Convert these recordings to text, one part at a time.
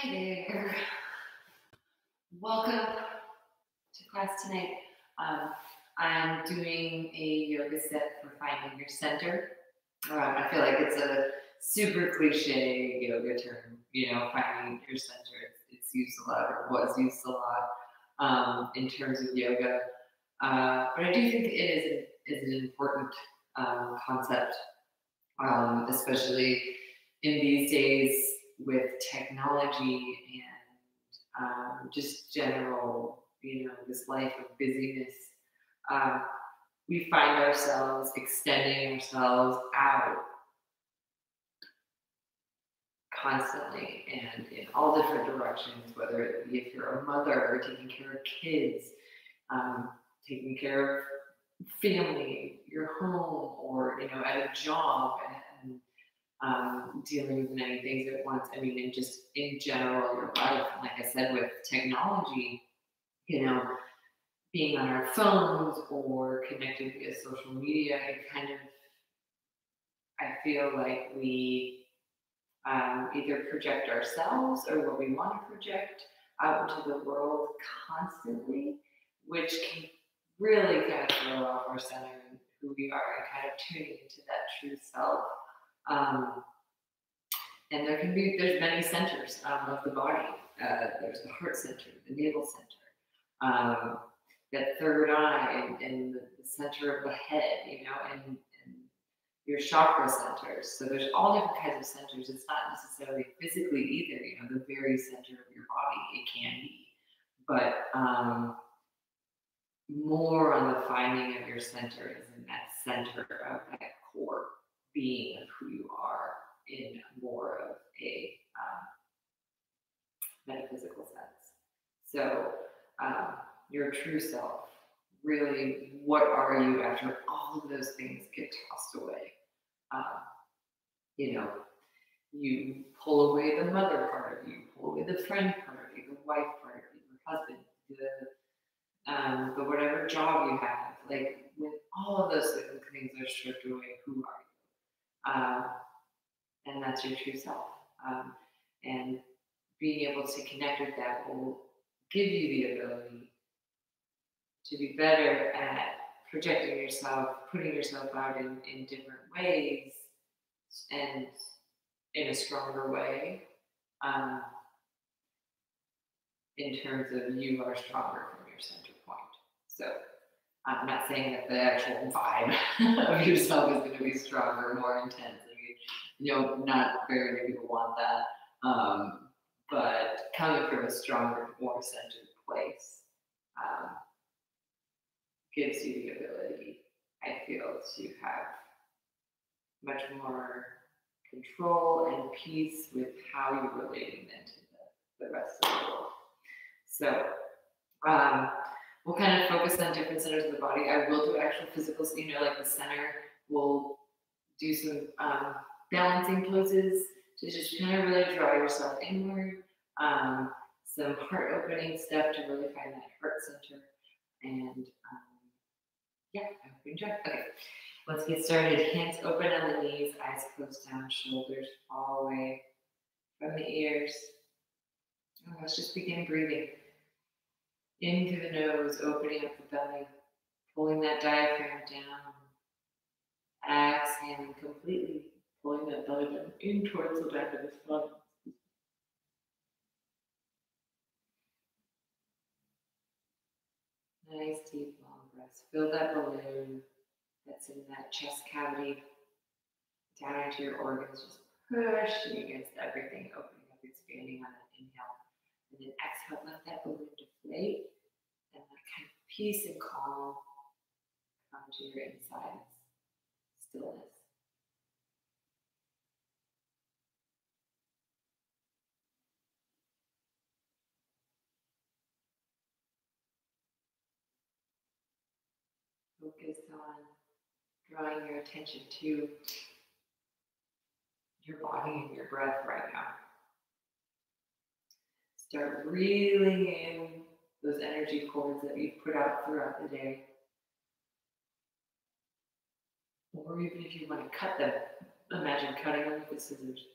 Hi there. Welcome to class tonight. I'm doing a yoga set for finding your center. I feel like it's a super cliche yoga term, finding your center. It's used a lot, or was used a lot in terms of yoga. But I do think it is an important concept, especially in these days with technology and just general, this life of busyness. Um, we find ourselves extending ourselves out constantly and in all different directions, whether it be if you're a mother or taking care of kids, um, taking care of family, your home, or at a job, and dealing with many things at once. I mean, and just in general, your life. And like I said, with technology, you know, being on our phones or connected via social media, it kind of, I feel like we either project ourselves or what we want to project out into the world constantly, which can really kind of throw off our center and who we are and kind of tuning into that true self. Um, and there's many centers of the body. There's the heart center, the navel center, um, that third eye, and the center of the head, and your chakra centers. So there's all different kinds of centers. It's not necessarily physically either, the very center of your body, it can be. But more on the finding of your center is in that center of that core being of who you are in more of a metaphysical sense. So your true self, really, what are you after all of those things get tossed away? You pull away the mother part of you, pull away the friend part of you, the wife part of you, the husband, the whatever job you have. Like when all of those things are stripped away, who are you? And that's your true self. And being able to connect with that will give you the ability to be better at projecting yourself, putting yourself out in different ways and in a stronger way, in terms of you are stronger from your center point. So I'm not saying that the actual vibe of yourself is going to be stronger, more intense. I mean, not very many people want that. But coming from a stronger, more centered place gives you the ability, I feel, to have much more control and peace with how you're relating then to the rest of the world. So we'll kind of focus on different centers of the body. I will do actual physical, like the center. We'll do some balancing poses to just kind of really draw yourself inward. Some heart opening stuff to really find that heart center. And I hope you enjoy. Okay, let's get started. Hands open on the knees, eyes closed down, shoulders fall away from the ears. Let's just begin breathing. In through the nose, opening up the belly, pulling that diaphragm down. Exhaling completely, pulling that belly button in towards the back of the spine. Nice deep long breaths. Fill that balloon that's in that chest cavity down into your organs, just pushing against everything, opening up, expanding on that inhale. And then exhale, let that balloon deflate, and that kind of peace and calm come to your insides. Stillness. Focus on drawing your attention to your body and your breath right now. Start reeling in those energy cords that you've put out throughout the day. Or even if you want to cut them, imagine cutting them with the scissors.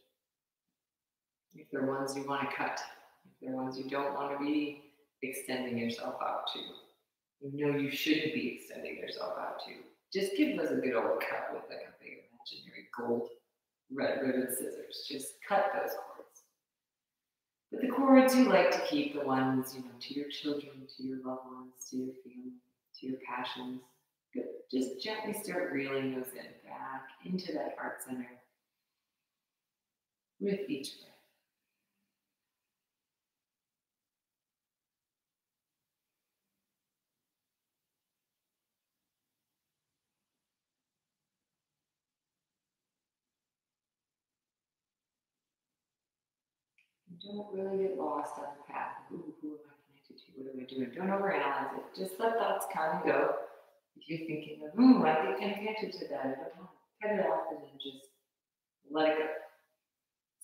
If they're ones you want to cut, if they're ones you don't want to be extending yourself out to, you know you shouldn't be extending yourself out to, just give those a good old cut with like a big imaginary gold red ribbon scissors. Just cut those cords. But the cords you like to keep, the ones, you know, to your children, to your loved ones, to your family, to your passions, good. Just gently start reeling those in back into that heart center with each breath. Don't really get lost on the path. Ooh, who am I connected to? What am I doing? Don't overanalyze it. Just let thoughts come and go. If you're thinking of, I think I'm connected to that, I don't know. Cut it off and then just let it go.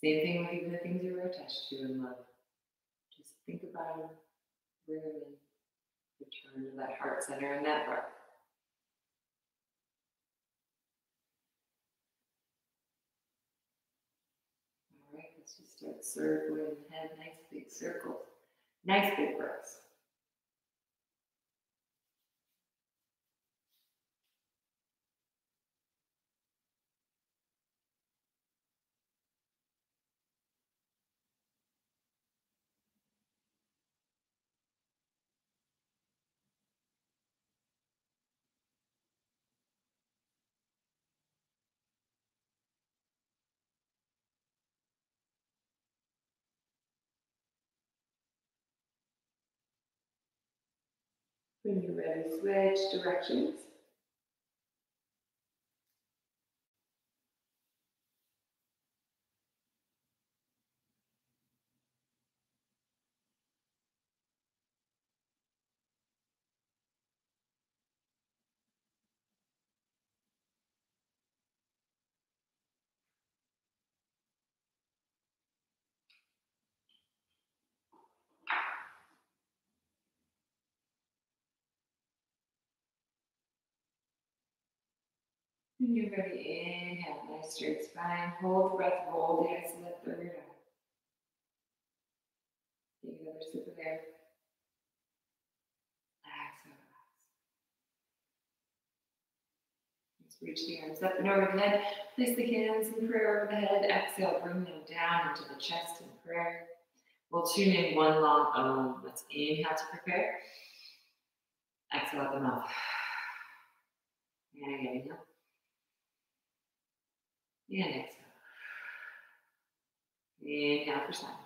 Same thing with even the things you're attached to in love. Just think about them, bring them in, return to that heart center and that breath. All right, let's just start circling the head, nice big circles, nice big breaths. When you're ready, switch directions. When you're ready, inhale, nice straight spine. Hold the breath, roll the eyes to the third eye. Take another sip of air. Exhale. Let's reach the arms up and overhead. Place the hands in prayer over the head. Exhale, bring them down into the chest in prayer. We'll tune in one long Om. Let's inhale to prepare. Exhale out the mouth. And again, inhale. And exhale. Inhale for silence.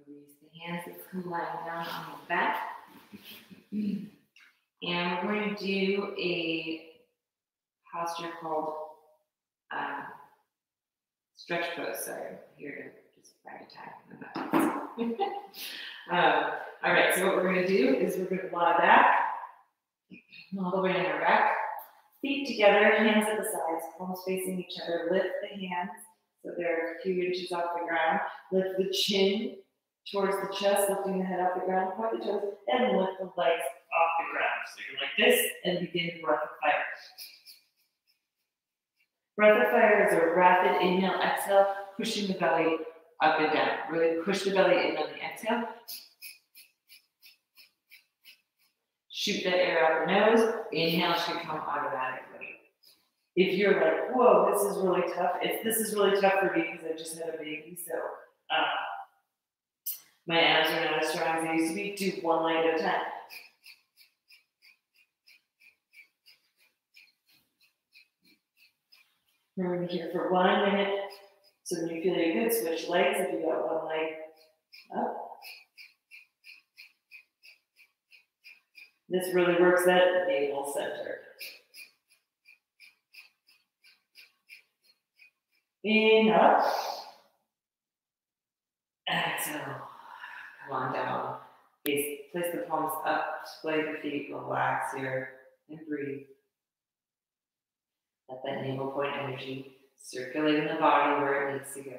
Release the hands that come lying down on the back. And we're going to do a posture called stretch pose. Sorry, I'm here to just brag a time. All right, so what we're going to do is we're going to lie back, all the way on our back, feet together, hands at the sides, palms facing each other. Lift the hands so they're a few inches off the ground. Lift the chin towards the chest, lifting the head off the ground, point the toes, and lift the legs off the ground. So you're like this, and begin breath of fire. Breath of fire is a rapid inhale, exhale, pushing the belly up and down. Really push the belly in on the exhale. Shoot that air out the nose. Inhale should come automatically. If you're like, whoa, this is really tough. This is really tough for me because I just had a baby, so my abs are not as strong as they used to be. Do one leg at a time. Remember here for 1 minute. So when you feel you're good, switch legs. If you got one leg up. This really works that navel center. Inhale. Exhale. Come on down. Place the palms up, splay the feet, relax here, and breathe. Let that navel point energy circulate in the body where it needs to go.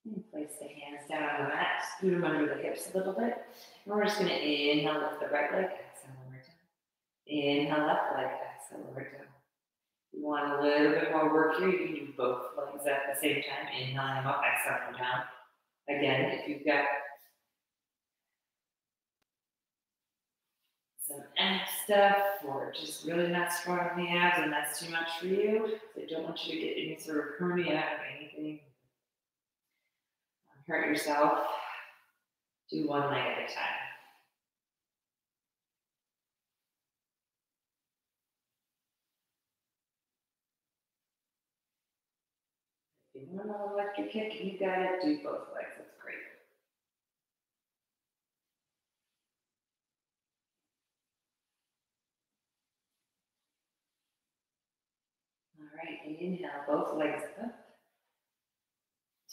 And place the hands down on the mat, scoot them under the hips a little bit. And we're just going to inhale, lift the right leg, exhale, lower down. Inhale, left leg, exhale, lower down. You want a little bit more work here, you can do both legs at the same time. Inhale them up, exhale them down. Again, if you've got some ab stuff or just really not strong on the abs and that's too much for you, I don't want you to get any sort of hernia or anything. Hurt yourself. Do one leg at a time. If you want an electric kick, you got it. Do both legs. That's great. All right, inhale, both legs up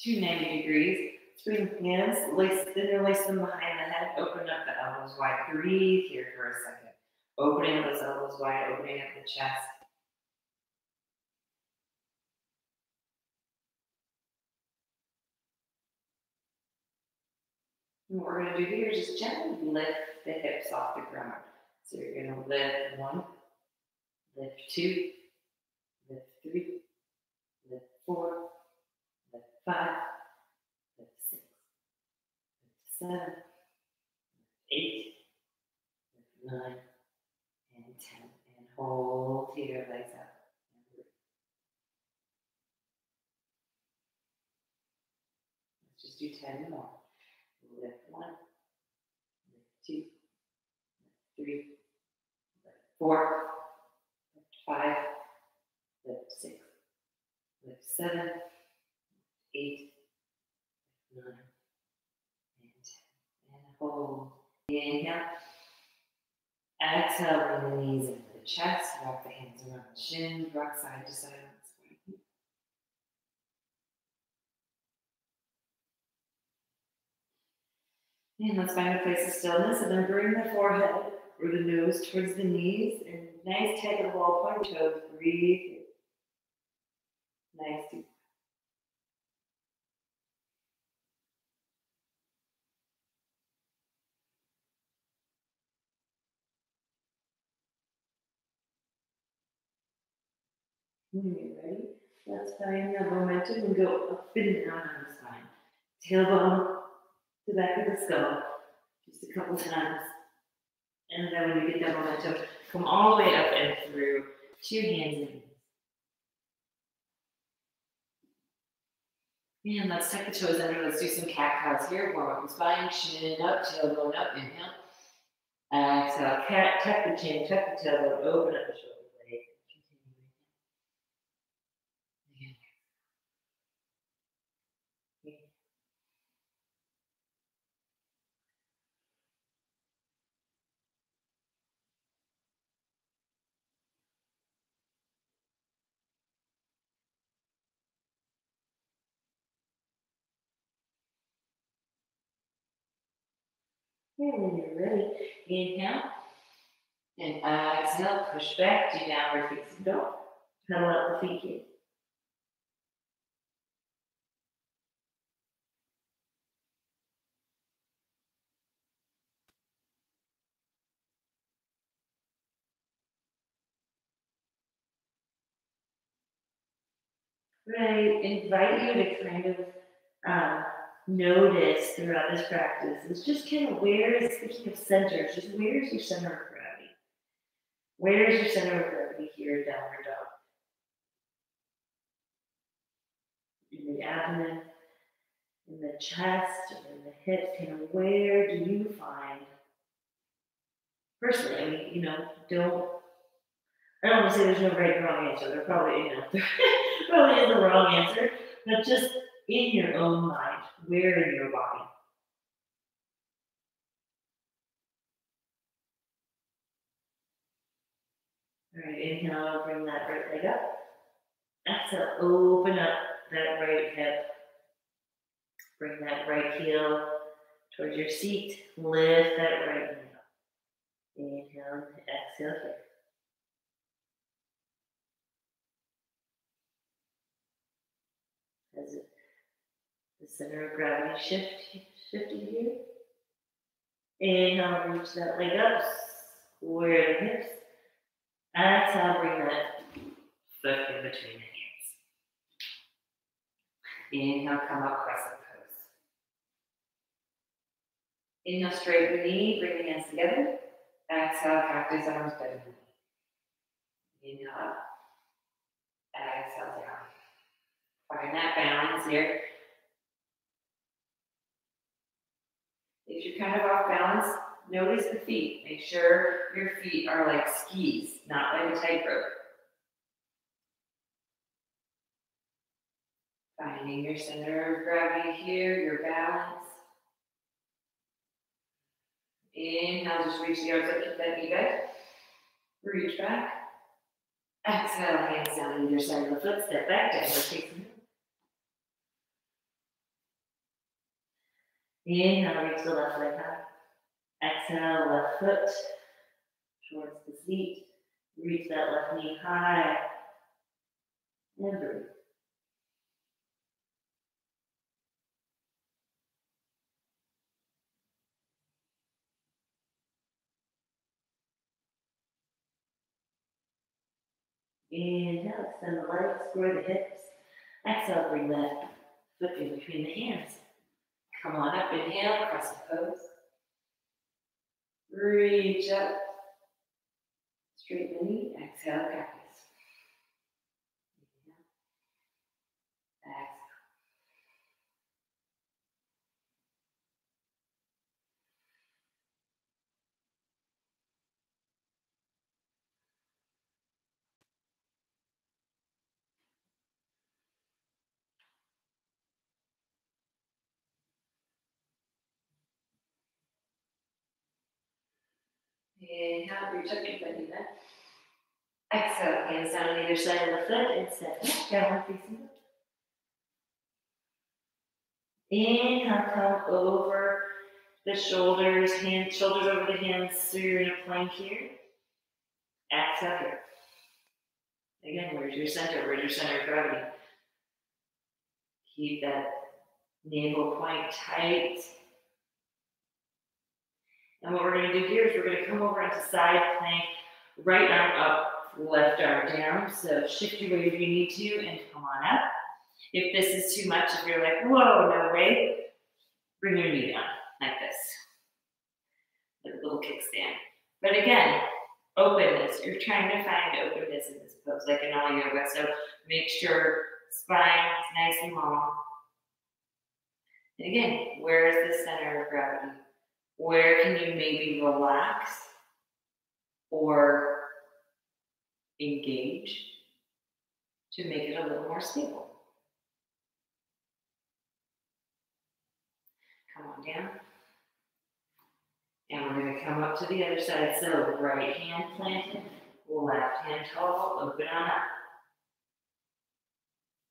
to 90 degrees. Swing hands, interlace them behind the head, open up the elbows wide. Breathe here for a second. Opening those elbows wide, opening up the chest. And what we're going to do here is just gently lift the hips off the ground. So you're going to lift 1, lift 2, lift 3, lift 4, lift 5, lift 6, lift 7, lift 8, lift 9, and 10. And hold here, legs up. Let's just do 10 more. Lift 1, lift 2, lift 3, lift 4, lift 5, lift 6, lift 7, lift 8, lift 9, and 10. And hold. Inhale. Exhale, bring the knees into the chest. Wrap the hands around the shins. Rock side to side on the spine. And let's find a place of stillness, and then bring the forehead or the nose towards the knees, and nice tight of wall, point toes, breathe. Nice deep. When you're ready, let's find the momentum and go up and down on the spine. Tailbone to the back of the skull, just a couple times. And then when you get that momentum, come all the way up and through, 2 hands and knees. And let's tuck the toes under. Let's do some cat-cows here. Warm up the spine, chin up, tailbone up, inhale. Exhale, cat, tuck the chin, tuck the tailbone, open up the shoulder blade. And when you're ready, inhale. And exhale, push back, do downward facing dog. Pedal out the feet here. Right, invite you to kind of notice throughout this practice is just kind of where is, speaking of centers, just where's your center of gravity? Where is your center of gravity here in downward dog? In the abdomen, in the chest, in the hips, kind of where do you find, personally, I mean, I don't want to say there's no right or wrong answer. There probably, probably is a wrong answer, but just in your own mind, where in your body? All right, inhale, bring that right leg up. Exhale, open up that right hip. Bring that right heel towards your seat. Lift that right knee up. Inhale, exhale here. As the center of gravity shifted here. Inhale, reach that leg up. Square the hips. Exhale, bring that foot in between the hands. Inhale, come up, crescent pose. Inhale, straighten the knee, bring the hands together. Exhale, cactus arms, bend the knee. Inhale up. Exhale down. Find that balance here. If you're kind of off balance, notice the feet. Make sure your feet are like skis, not like a tightrope. Finding your center of gravity here, your balance. Inhale, just reach the arms up, keep that knee bent. Reach back. Exhale, hands down either side of the foot, step back, downward facing. Inhale, reach the left leg high. Exhale, left foot towards the seat. Reach that left knee high. And breathe. Inhale, extend the legs, square the hips. Exhale, bring that foot in between the hands. Come on up, inhale, crescent pose. Reach up. Straighten the knee, exhale, cactus. Inhale. Exhale. Inhale, reach up, keep that knee bent. Exhale, hands down on either side of the foot and step back, downward facing dog. Inhale, come over the shoulders, shoulders over the hands, so you're in a plank here. Exhale here. Again, where's your center? Where's your center of gravity? Keep that navel point tight. And what we're going to do here is we're going to come over into side plank, right arm up, left arm down. So shift your weight if you need to and come on up. If this is too much, if you're like, whoa, no way, bring your knee down like this. Like a little kickstand. But again, openness. You're trying to find openness in this pose, like in all yoga. So make sure spine is nice and long. And again, where is the center of gravity? Where can you maybe relax or engage to make it a little more stable? Come on down. And we're going to come up to the other side. So right hand planted, left hand tall, open on up.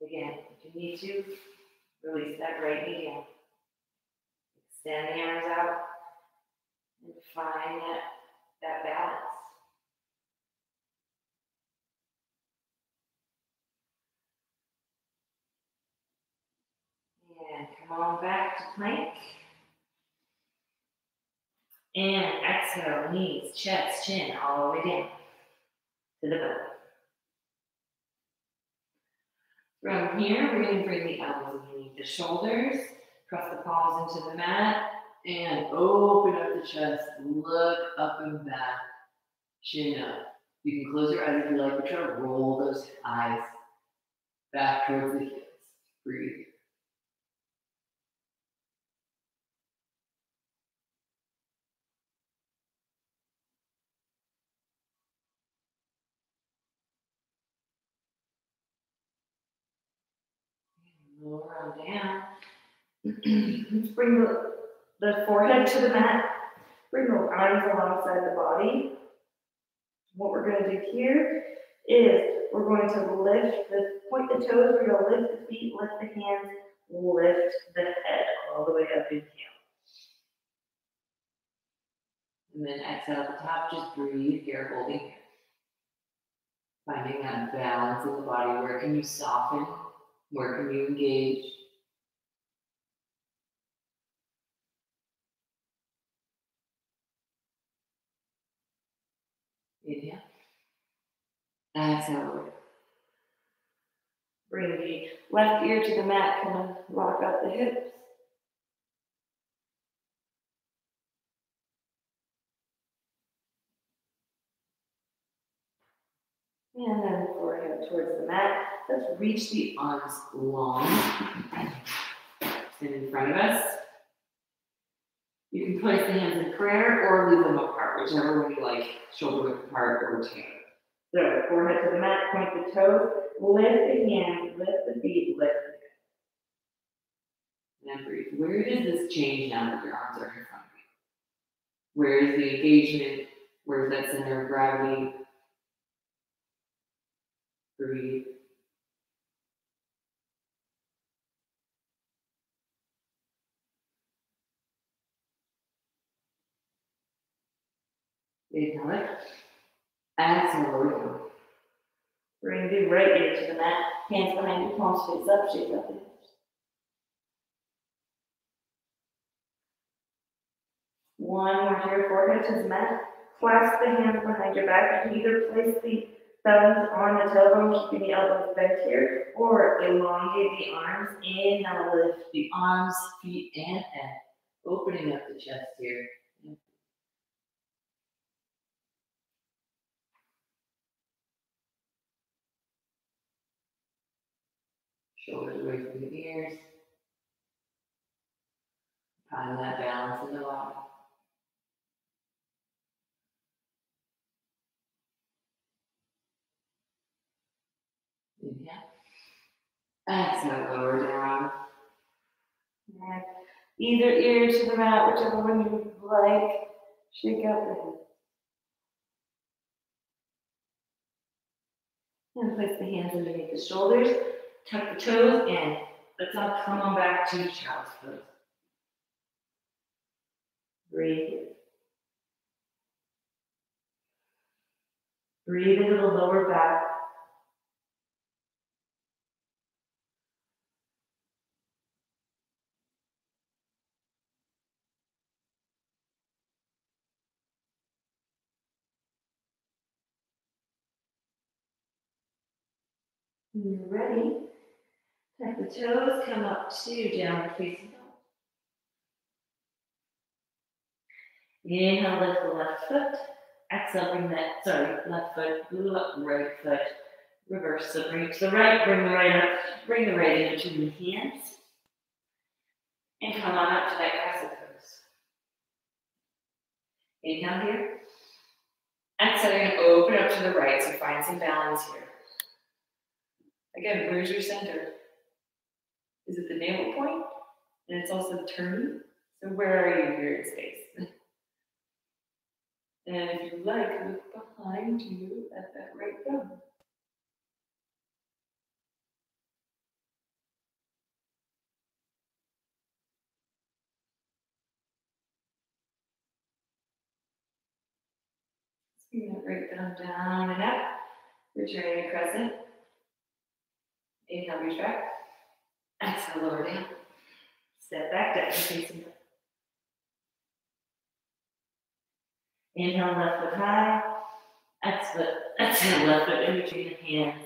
Again, if you need to, release that right knee down. Extend the arms out and find that balance. And come on back to plank. And exhale, knees, chest, chin, all the way down to the belly. From here, we're going to bring the elbows underneath the shoulders, press the palms into the mat, and open up the chest, look up and back, chin up. You can close your eyes if you like, but try to roll those eyes back towards the heels. Breathe. Lower arm down. Let's bring the forehead to the mat. Bring the eyes alongside the body. What we're going to do here is we're going to point the toes, we're going to lift the feet, lift the hands, lift the head all the way up, inhale. And then exhale at the top, just breathe here, holding here. Finding that balance in the body. Where can you soften? Where can you engage? Inhale. Exhale. Bring the left ear to the mat, kind of rock out the hips. And then forehead towards the mat. Let's reach the arms long. Stand in front of us. You can place the hands in prayer or leave them apart, whichever one you like, shoulder width apart or together. So forehead to the mat, point the toes, lift the hands, lift the feet, lift the head. And breathe. Where does this change now that your arms are in front of you? Where is the engagement? Where is that center of gravity? Breathe. Inhale it. Exhale down. Bring the right ear to the mat. Hands behind your palms, face up, shake out the hips. One more here, forehead to the mat. Clasp the hands behind your back. You can either place the thumbs on the tailbone, keeping the elbows bent here, or elongate the arms. Inhale, lift the arms, feet, and head. Opening up the chest here. Shoulders away from the ears. Find that balance in the body. Inhale. Exhale, lower down. And either ear to the mat, whichever one you would like. Shake out the head. And place the hands underneath the shoulders. Tuck the toes in. Let's all come on back to child's pose. Breathe. Breathe into the lower back. When you're ready, tuck the toes, come up to downward facing dog. Inhale, lift the left foot. Exhale, bring that, left foot, right foot, reverse. So bring it to the right, bring the right up, bring the right in between the hands. And come on up to that crescent pose. Inhale here. Exhale, you're going to open up to the right, so find some balance here. Again, where's your center? Is it the navel point? And it's also turning. So where are you here in space? And if you like, look behind you at that right thumb. Bring that right thumb down and up. Returning to crescent. Inhale, reach back. Exhale, lower down. Step back, down, facing up. Inhale, left foot high. Exhale, left foot in between the hands.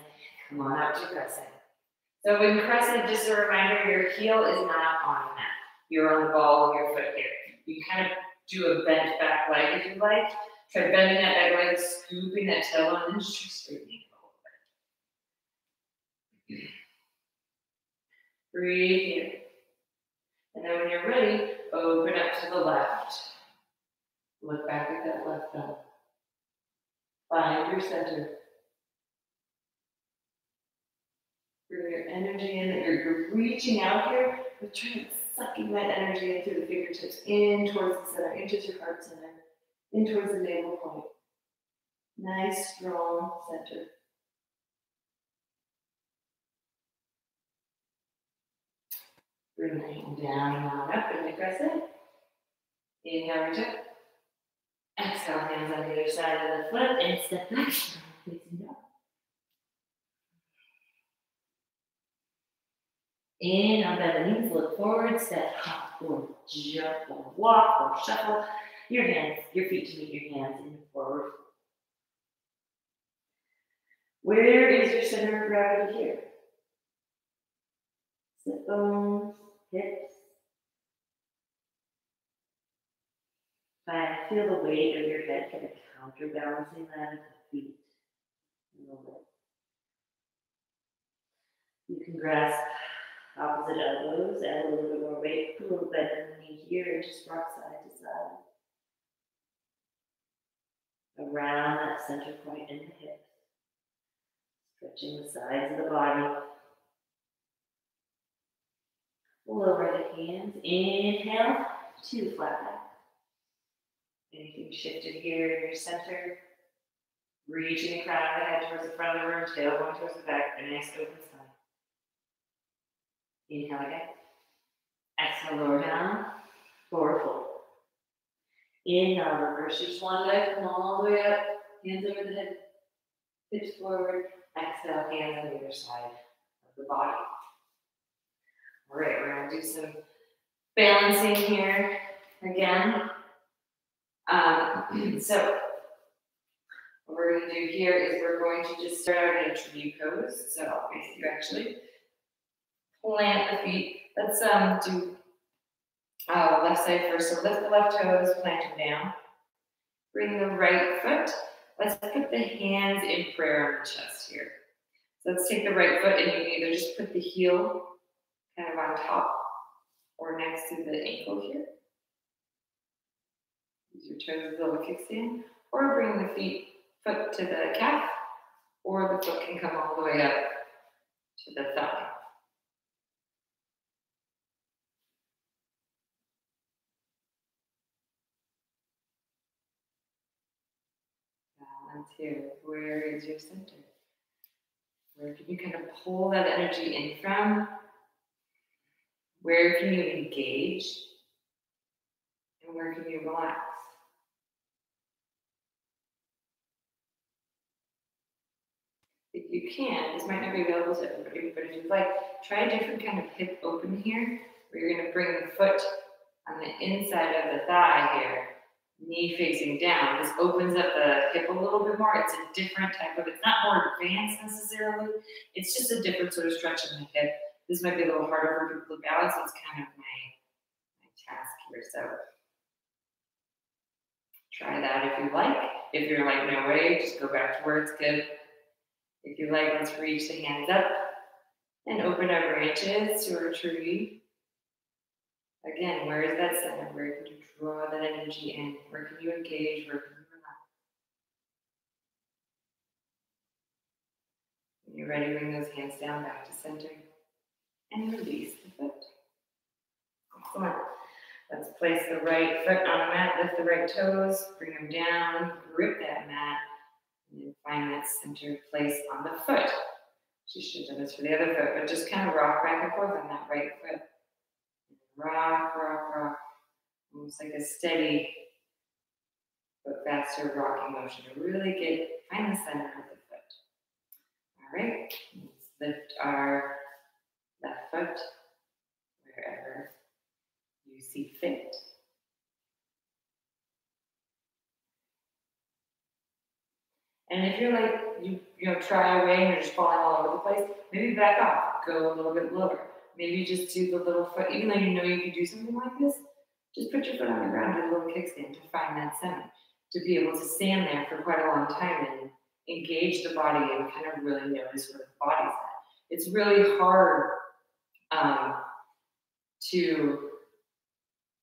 Come on up to crescent. So in crescent, just a reminder, your heel is not on the mat. You're on the ball with your foot here. You can kind of do a bent back leg if you like. Try bending that back leg, scooping that tailbone, and then just straightening it a little bit. Breathe here. And then when you're ready, open up to the left. Look back at that left thumb. Find your center. Bring your energy in. You're reaching out here, but trying sucking that energy in through the fingertips, in towards the center, into your heart center, in towards the navel point. Nice, strong center. Bring the hand down and on up and crescent. Inhale, reach up. Exhale, hands on the other side of the foot and step back. Facing down. Inhale, bend the knees, look forward, step, hop, or jump, or walk, or shuffle. Your hands, your feet to meet your hands in the forward. Where is your center of gravity here? Sit bones, hips. Feel the weight of your head kind of counterbalancing that of the feet. A little bit. You can grasp opposite elbows, add a little bit more weight, put a little bend in the knee here, and just rock side to side. Around that center point in the hips. Stretching the sides of the body. Lower the hands. Inhale to the flat back. Anything shifted here in your center? Reaching the crown of the head towards the front of the room, tail going towards the back, a nice open spine. Inhale again. Exhale, lower down, forward fold. Inhale, reverse your swan dive, come all the way up, hands over the head, hips forward. Exhale, hands on the other side of the body. All right, we're gonna do some balancing here again. So what we're going to do here is we're going to just start out in a tree pose. So I'll face you actually. Plant the feet. Let's do left side first. So lift the left toes, plant them down. Bring the right foot. Let's put the hands in prayer on the chest here. So let's take the right foot and you can either just put the heel kind of on top or next to the ankle here. Use your toes as a little kickstand, or bring the foot to the calf, or the foot can come all the way up to the thigh. Balance here. Where is your center? Where can you kind of pull that energy in from? Where can you engage? And where can you relax? If you can, this might not be available to everybody, but if you'd like, try a different kind of hip open here, where you're going to bring the foot on the inside of the thigh here, knee facing down. This opens up the hip a little bit more. It's a different type of, it's not more advanced necessarily, it's just a different sort of stretch in the hip. This might be a little harder for people to balance, so it's kind of my task here. So try that if you like. If you're like, no way, just go back to where it's good. If you like, let's reach the hands up and open our branches to our tree. Again, where is that center? Where can you draw that energy in? Where can you engage? Where can you relax? When you're ready, bring those hands down back to center and release the foot. Excellent. Let's place the right foot on the mat, lift the right toes, bring them down, grip that mat, and then find that center place on the foot. She should have done this for the other foot, but just kind of rock back and forth on that right foot. Rock, rock, rock. Almost like a steady but faster rocking motion to really find the center of the foot. All right, let's lift our left foot wherever you see fit. And if you're like, you try away and you're just falling all over the place, maybe back off, go a little bit lower. Maybe just do the little foot, even though you know you could do something like this, just put your foot on the ground, do a little kickstand to find that center, to be able to stand there for quite a long time and engage the body and kind of really notice where the body's at. It's really hard to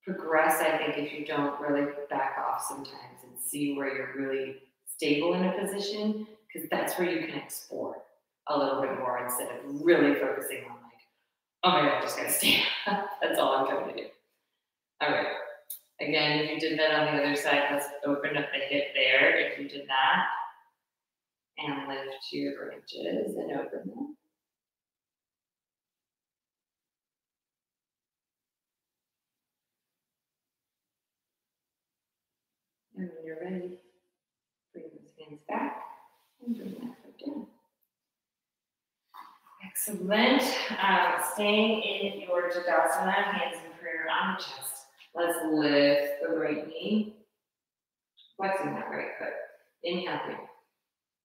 progress, I think, if you don't really back off sometimes and see where you're really stable in a position, because that's where you can explore a little bit more instead of really focusing on like, oh my God, I just gotta stand. That's all I'm trying to do. All right. Again, if you did that on the other side, let's open up the hip there. If you did that, And lift your branches and open them. And when you're ready, bring those hands back and bring that foot down. Excellent. Staying in your Tadasana, hands in prayer on the chest. Let's lift the right knee, flexing that right foot. Inhale here.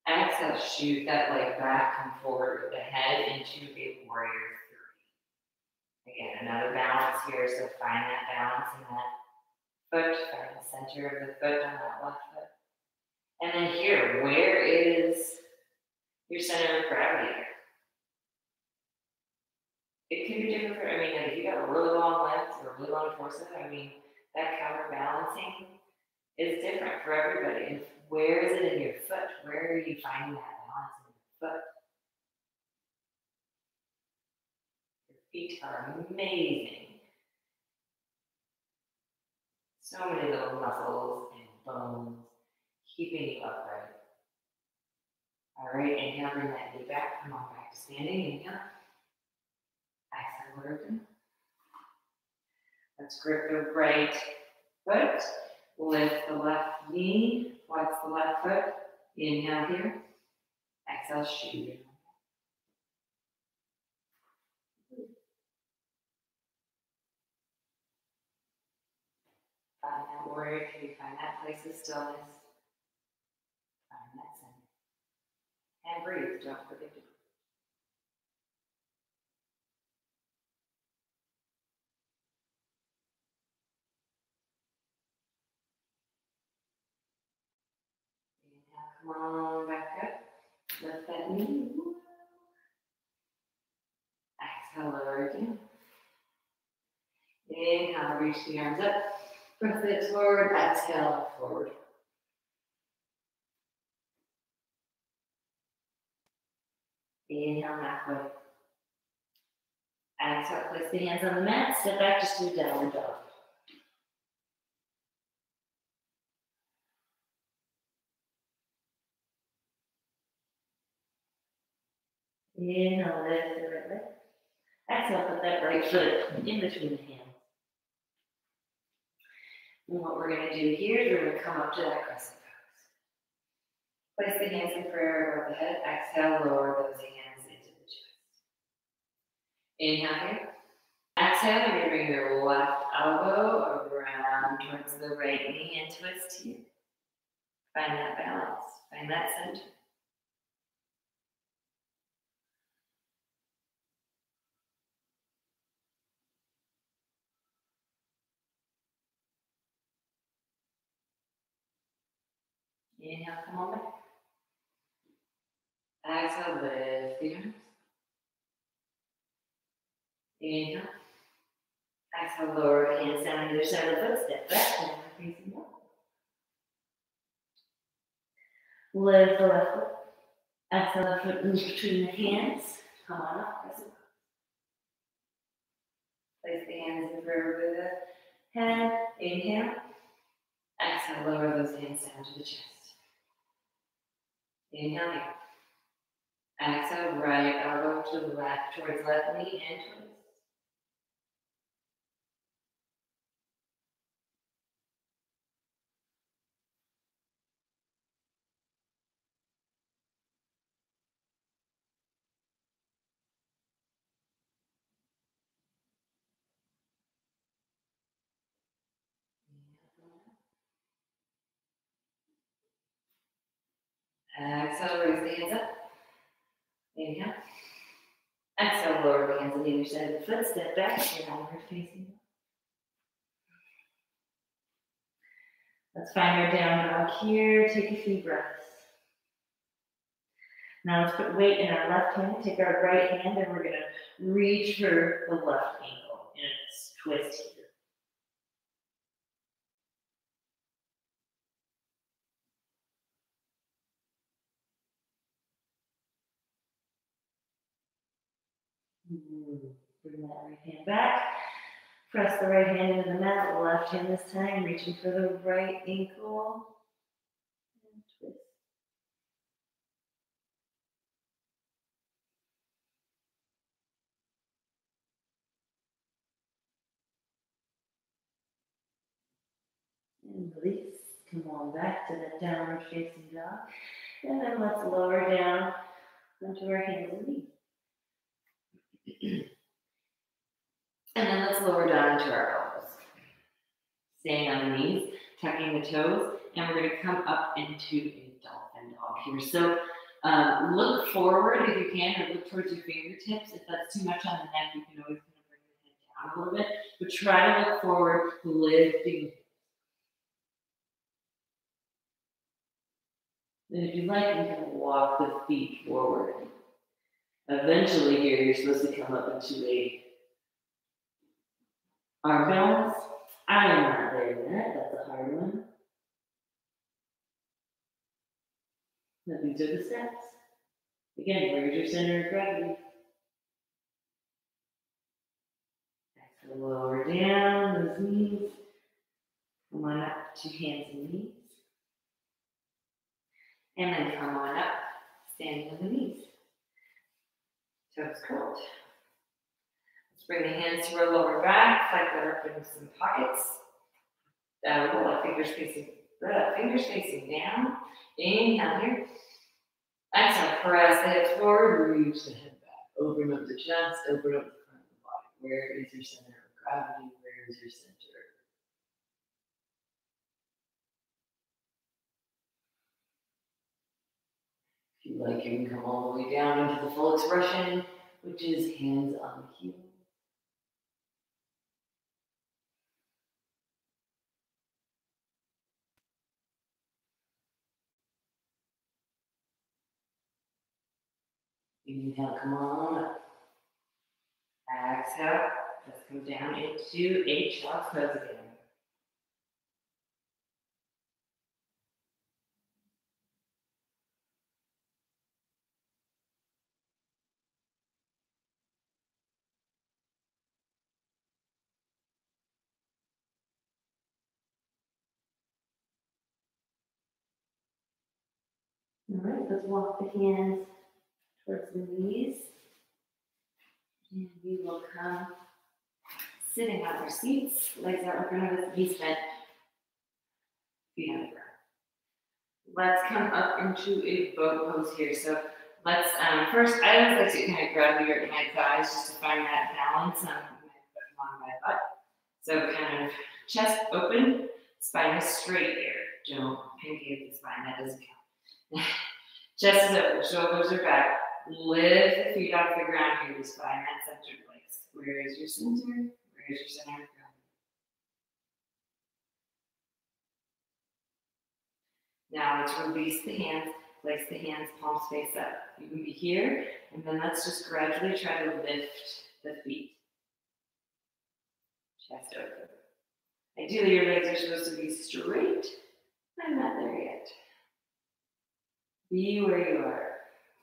Exhale, shoot that leg back, come forward with the head into a warrior three. Again, another balance here, so find that balance in that foot, find the center of the foot on that left foot. And then here, where is your center of gravity here? It can be different for, if you got really long legs or really long torso, that counterbalancing is different for everybody. And where is it in your foot? Where are you finding that balance in your foot? Your feet are amazing. So many little muscles and bones keeping you upright. All right, inhale, bring that knee back. Come on back to standing. Inhale. Exhale, open. Let's grip the right foot. Lift the left knee. Flex the left foot. Inhale here. Exhale, shoot it. Find that warrior. Can you find that place of stillness? Find that center. And breathe. Don't forget to breathe. Inhale, come on back up. Lift that knee. Exhale, lower it down. Inhale, reach the arms up. Press it forward. Exhale, forward. Inhale, halfway. Exhale, place the hands on the mat. Step back, just do downward dog. Inhale, lift the right leg. Exhale, put that right foot in between the hands. And what we're going to do here is we're going to come up to that crescent pose. Place the hands in prayer above the head. Exhale, lower those hands into the chest. Inhale here. Exhale, you're going to bring your left elbow around towards the right knee and twist here. Find that balance. Find that center. Inhale, come on back. Exhale, lift the arms. Inhale. Exhale, lower the hands down either side of the foot. Step back and facing up. Lift the left foot. Exhale, left foot in between the hands. Come on up. Place the hands in prayer over the head. Inhale. Exhale, lower those hands down to the chest. Inhale here. Exhale, right elbow to the left, towards left knee and twist. Exhale, raise the hands up. Inhale. Exhale, lower the hands on either side of the foot. Step back and downward facing. Let's find our down dog here. Take a few breaths. Now let's put weight in our left hand. Take our right hand and we're going to reach for the left ankle in a twist here. Bring that right hand back. Press the right hand into the mat, the left hand this time, reaching for the right ankle. And twist. Release. Come on back to that downward facing dog. And then let's lower down onto our hands and knees. And then let's lower down into our elbows. Staying on the knees, tucking the toes, and we're going to come up into a dolphin dog here. So look forward if you can, or look towards your fingertips. If that's too much on the neck, you can always kind of bring the head down a little bit. But try to look forward, lifting. And if you like, you can walk the feet forward. Eventually here, you're supposed to come up into a arm balance. I am not there yet. That's a hard one. Now these are the steps. Again, where's your center of gravity? Exhale, lower down those knees. Come on up to hands and knees. And then come on up, standing on the knees. Toes curled. Let's bring the hands to our lower back, like that up into some pockets. Roll fingers facing down. Inhale here. Exhale, press the hips forward, reach the head back. Open up the chest, open up the front of the body. Where is your center of gravity? Where is your center? If you like, you can come all the way down into the full expression, which is hands on the heels. Inhale, come on up. Exhale, let's come down into a child's pose again. All right, let's walk the hands towards the knees. And we will come sitting on our seats, legs out in front of us, knees bent, feet on the ground. Let's come up into a boat pose here. So let's, first, I always like to kind of grab my thighs just to find that balance on my butt. So kind of chest open, spine is straight here. Don't pancake the spine, that doesn't count. Chest is open, shoulders are back. Lift the feet off the ground here to find that center place. Where is your center? Where is your center of gravity? Now let's release the hands, place the hands, palms face up. You can be here, and then let's just gradually try to lift the feet. Chest open. Ideally, your legs are supposed to be straight. I'm not there yet. Be where you are.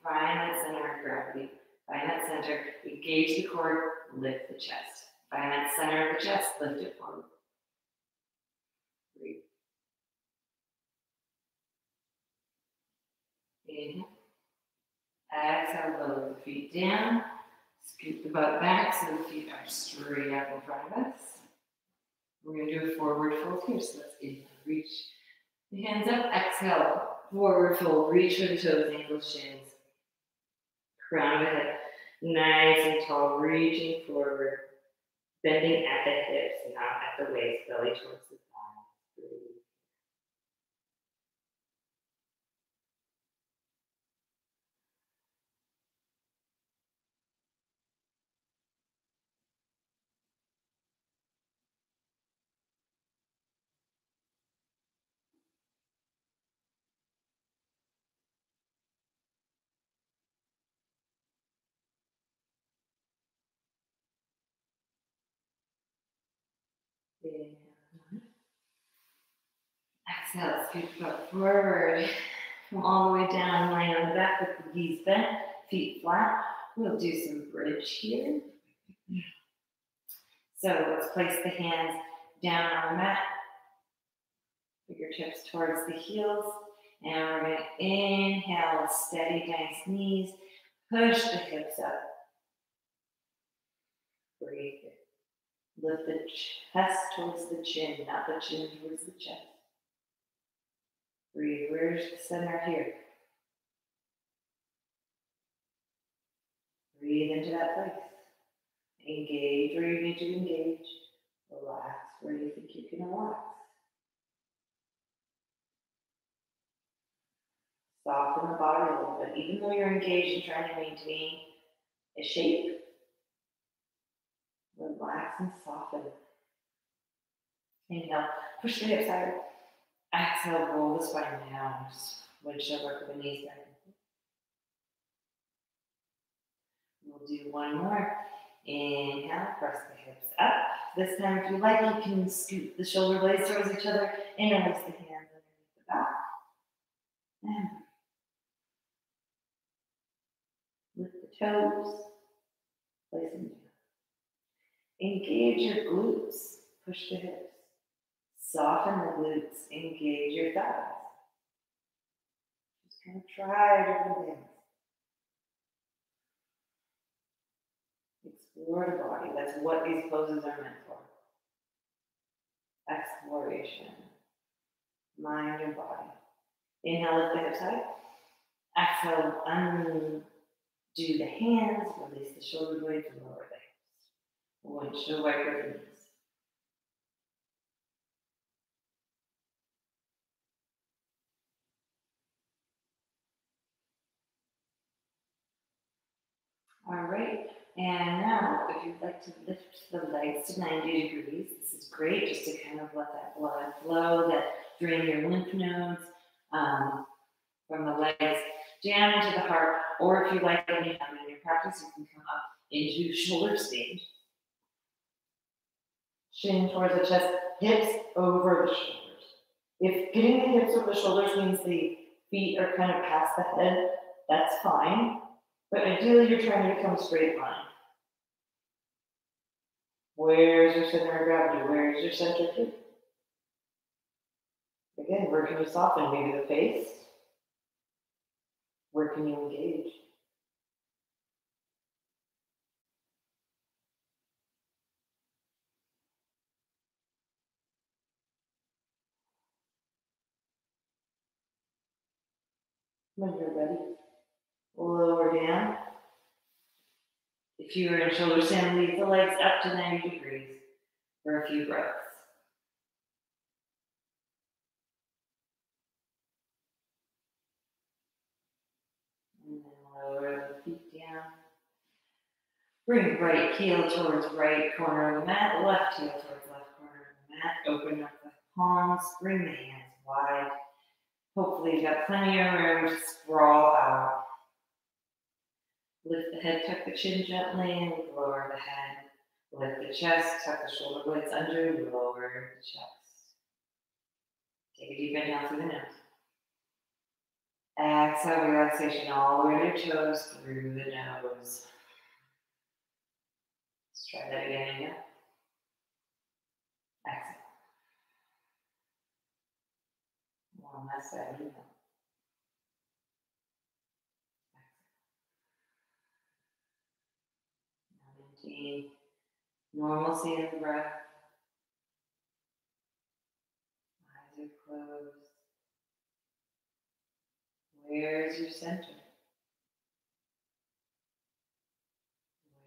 Find that center of gravity. Find that center. Engage the core. Lift the chest. Find that center of the chest. Lift it forward. Breathe. Inhale. Exhale. Lower the feet down. Scoot the butt back so the feet are straight up in front of us. We're going to do a forward fold here. So let's inhale. Reach the hands up. Exhale. Forward fold. Reach for the toes, ankles, shins. Crown of the head, nice and tall, reaching forward, bending at the hips, not at the waist, belly towards the thigh. Breathe. Exhale, scoot the butt forward. Come all the way down, lying on the back with the knees bent, feet flat. We'll do some bridge here. So let's place the hands down on the mat. Fingertips towards the heels. And we're going to inhale, steady, nice knees. Push the hips up. Breathe. Lift the chest towards the chin, not the chin towards the chest. Breathe. Where's the center here? Breathe into that place. Engage where you need to engage. Relax where you think you can relax. Soften the body a little bit. Even though you're engaged in trying to maintain a shape, relax and soften. Inhale, push the hips higher. Exhale, roll the spine down. Just windshield work with the knees back. We'll do one more. Inhale, press the hips up. This time, if you like, you can scoot the shoulder blades towards each other and release the hands underneath the back. And lift the toes, place them down. Engage your glutes, push the hips. Soften the glutes, engage your thighs. Just kind of try different things. Explore the body. That's what these poses are meant for. Exploration. Mind and body. Inhale, lift the hips high. Exhale, undo the hands, release the shoulder blades, and lower the hips. Windshield wiper the knees. All right, and now if you'd like to lift the legs to 90 degrees, this is great just to kind of let that blood flow, that drain your lymph nodes from the legs down into the heart, or if you like and you have it in your practice, you can come up into shoulder stand. Shin towards the chest, hips over the shoulders. If getting the hips over the shoulders means the feet are kind of past the head, that's fine. But ideally, you're trying to become a straight line. Where's your center of gravity? Where's your center here? Again, where can you soften? Maybe the face. Where can you engage? When you're ready, lower down. If you are in shoulder stand, leave the legs up to 90 degrees for a few breaths. And then lower the feet down. Bring right heel towards right corner of the mat, left heel towards left corner of the mat. Open up the palms, bring the hands wide. Hopefully you've got plenty of room to sprawl out. Lift the head, tuck the chin gently, and lower the head. Lift the chest, tuck the shoulder blades under, lower the chest. Take a deep inhale through the nose. Exhale, relaxation all the way to your toes through the nose. Let's try that again. Inhale. Exhale. One last side. Inhale. Maintain normalcy in the breath. Eyes are closed. Where's your center?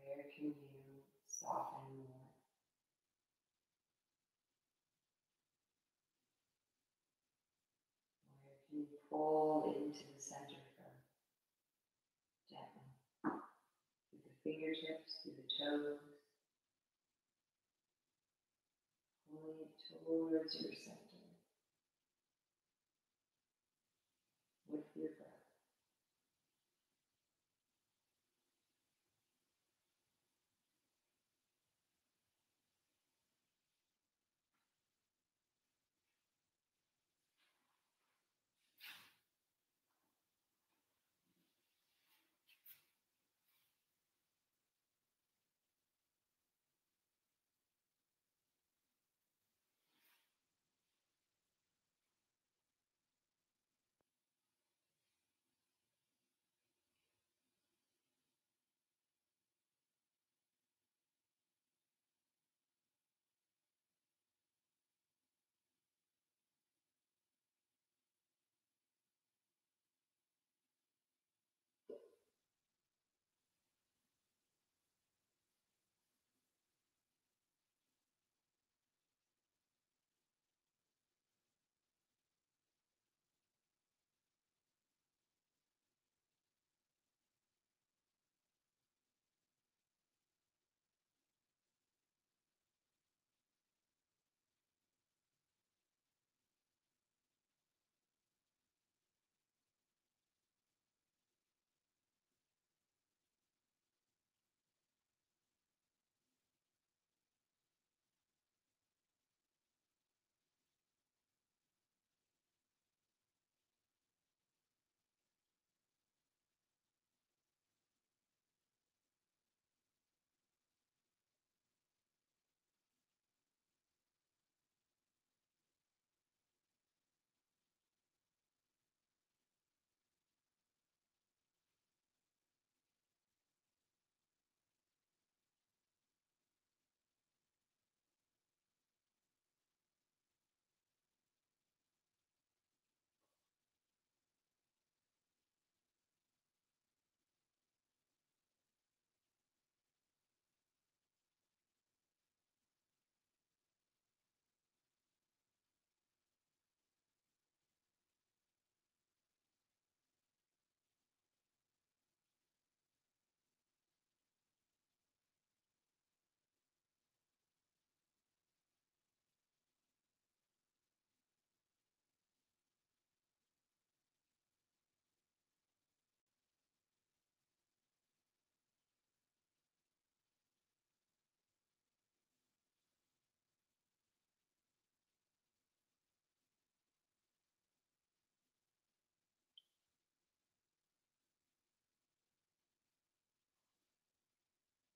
Where can you soften more? Where can you pull into the center from? Gently. Through the fingertips, through the toes. Pulling it towards your center. With your breath.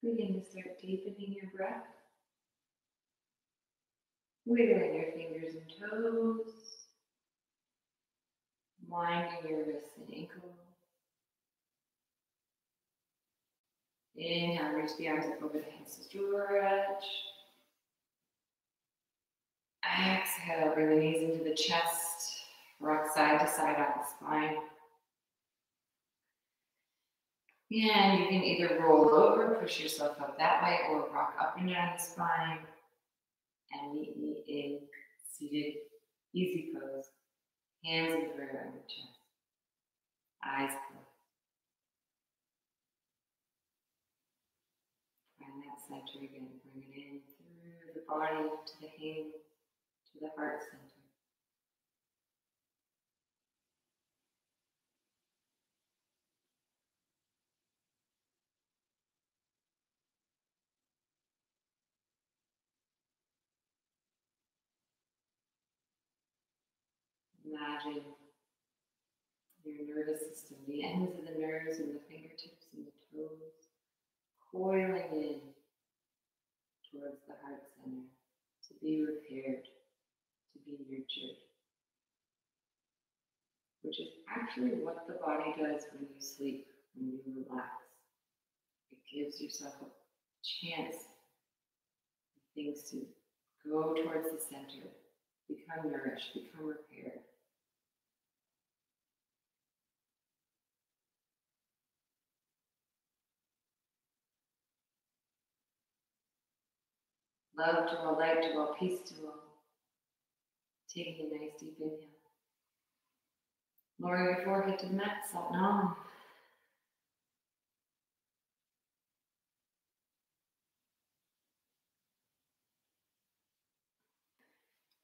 Begin to start deepening your breath. Wiggling your fingers and toes. Winding your wrists and ankles. Inhale, reach the arms up over the head, stretch. Exhale, bring the knees into the chest. Rock side to side on the spine. And you can either roll over, push yourself up that way, or rock up and down the spine and meet me in seated easy pose. Hands in prayer on your chest. Eyes closed. Find that center again. Bring it in through the body to the hand, to the heart center. Imagine your nervous system, the ends of the nerves and the fingertips and the toes, coiling in towards the heart center to be repaired, to be nurtured, which is actually what the body does when you sleep, when you relax. It gives yourself a chance for things to go towards the center, become nourished, become repaired. Love to all, light to all, peace to all. Taking a nice deep inhale. Lower your forehead to the mat, Sat Nam.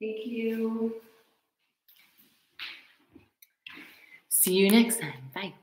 Thank you. See you next time. Bye.